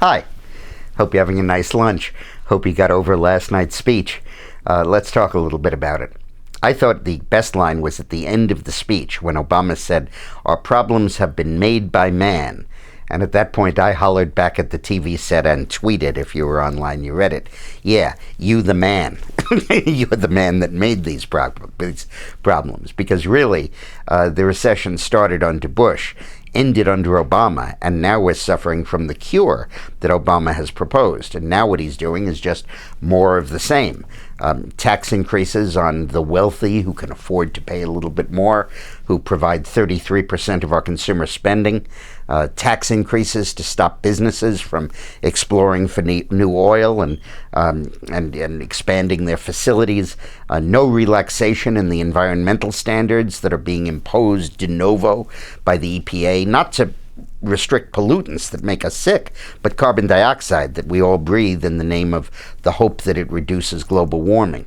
Hi. Hope you're having a nice lunch. Hope you got over last night's speech. Let's talk a little bit about it. I thought the best line was at the end of the speech when Obama said, "Our problems have been made by man." And at that point, I hollered back at the TV set and tweeted, if you were online, you read it. Yeah, you the man. You're the man that made these problems. Because really, the recession started under Bush, ended under Obama, and now we're suffering from the cure that Obama has proposed. And now what he's doing is just more of the same. Tax increases on the wealthy who can afford to pay a little bit more, who provide 33% of our consumer spending, tax increases to stop businesses from exploring for new oil and expanding their facilities, no relaxation in the environmental standards that are being imposed de novo by the EPA, not to restrict pollutants that make us sick, but carbon dioxide that we all breathe in the name of the hope that it reduces global warming.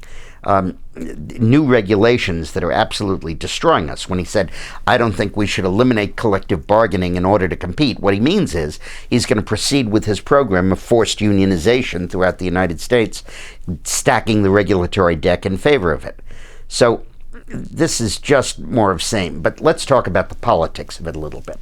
New regulations that are absolutely destroying us. When he said, I don't think we should eliminate collective bargaining in order to compete, what he means is he's going to proceed with his program of forced unionization throughout the United States, stacking the regulatory deck in favor of it. So this is just more of same, but let's talk about the politics of it a little bit.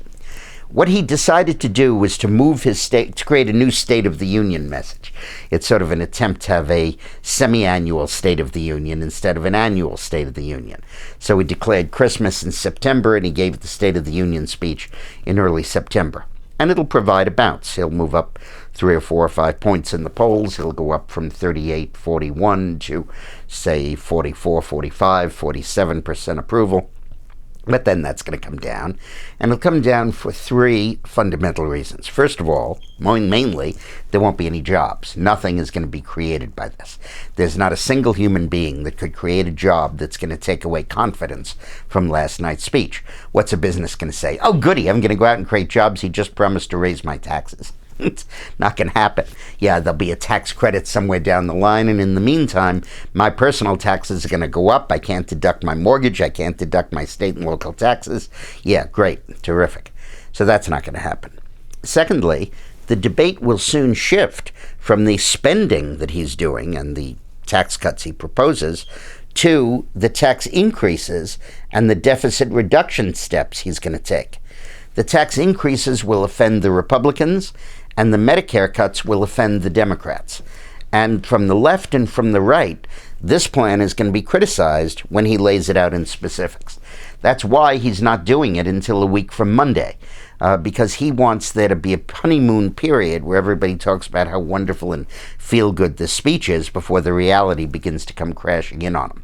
What he decided to do was to move his state, to create a new State of the Union message. It's sort of an attempt to have a semi-annual State of the Union instead of an annual State of the Union. So he declared Christmas in September, and he gave the State of the Union speech in early September. And it'll provide a bounce. He'll move up 3 or 4 or 5 points in the polls. He'll go up from 38-41 to, say, 44-45, 47% approval. But then that's going to come down, and it'll come down for 3 fundamental reasons. First of all, mainly, there won't be any jobs. Nothing is going to be created by this. There's not a single human being that could create a job that's going to take away confidence from last night's speech. What's a business going to say? Oh, goody, I'm going to go out and create jobs. He just promised to raise my taxes. It's not going to happen. Yeah, there'll be a tax credit somewhere down the line, and in the meantime, my personal taxes are going to go up. I can't deduct my mortgage. I can't deduct my state and local taxes. Yeah, great, terrific. So that's not going to happen. Secondly, the debate will soon shift from the spending that he's doing and the tax cuts he proposes to the tax increases and the deficit reduction steps he's going to take. The tax increases will offend the Republicans, and the Medicare cuts will offend the Democrats. And from the left and from the right, this plan is going to be criticized when he lays it out in specifics. That's why he's not doing it until a week from Monday, because he wants there to be a honeymoon period where everybody talks about how wonderful and feel-good this speech is before the reality begins to come crashing in on him.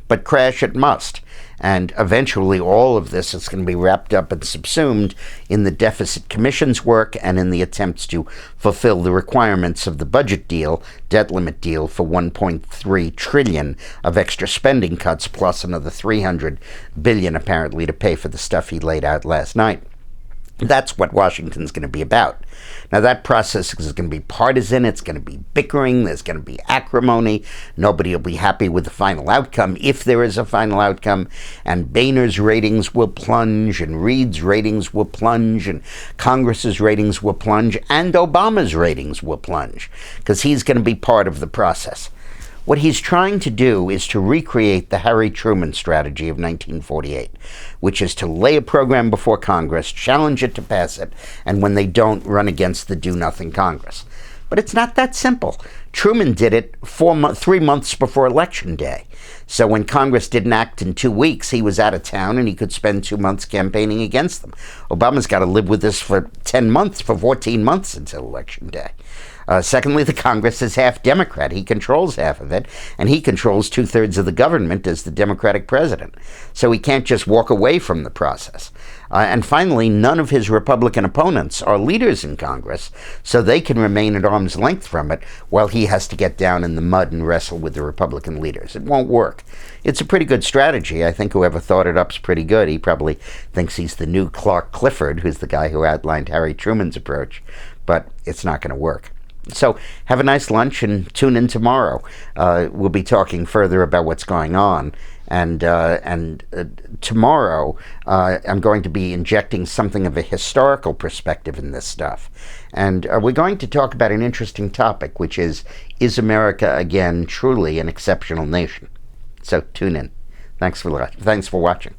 But crash it must. And eventually all of this is going to be wrapped up and subsumed in the Deficit Commission's work and in the attempts to fulfill the requirements of the budget deal, debt limit deal, for $1.3 trillion of extra spending cuts, plus another $300 billion apparently to pay for the stuff he laid out last night. That's what Washington's going to be about. Now, that process is going to be partisan. It's going to be bickering. There's going to be acrimony. Nobody will be happy with the final outcome, if there is a final outcome. And Boehner's ratings will plunge, and Reid's ratings will plunge, and Congress's ratings will plunge, and Obama's ratings will plunge, because he's going to be part of the process. What he's trying to do is to recreate the Harry Truman strategy of 1948, which is to lay a program before Congress, challenge it to pass it, and when they don't, run against the do-nothing Congress. But it's not that simple. Truman did it 3 months before Election Day. So when Congress didn't act in 2 weeks, he was out of town and he could spend 2 months campaigning against them. Obama's got to live with this for 10 months, for 14 months until Election Day. Secondly, the Congress is half Democrat. He controls half of it, and he controls 2/3 of the government as the Democratic president. So he can't just walk away from the process. And finally, none of his Republican opponents are leaders in Congress, so they can remain at arm's length from it while he has to get down in the mud and wrestle with the Republican leaders. It won't work. It's a pretty good strategy. I think whoever thought it up's pretty good. He probably thinks he's the new Clark Clifford, who's the guy who outlined Harry Truman's approach, but it's not going to work. So have a nice lunch and tune in tomorrow. We'll be talking further about what's going on And tomorrow I'm going to be injecting something of a historical perspective in this stuff. And we're going to talk about an interesting topic, which is America again truly an exceptional nation? So tune in. Thanks for watching.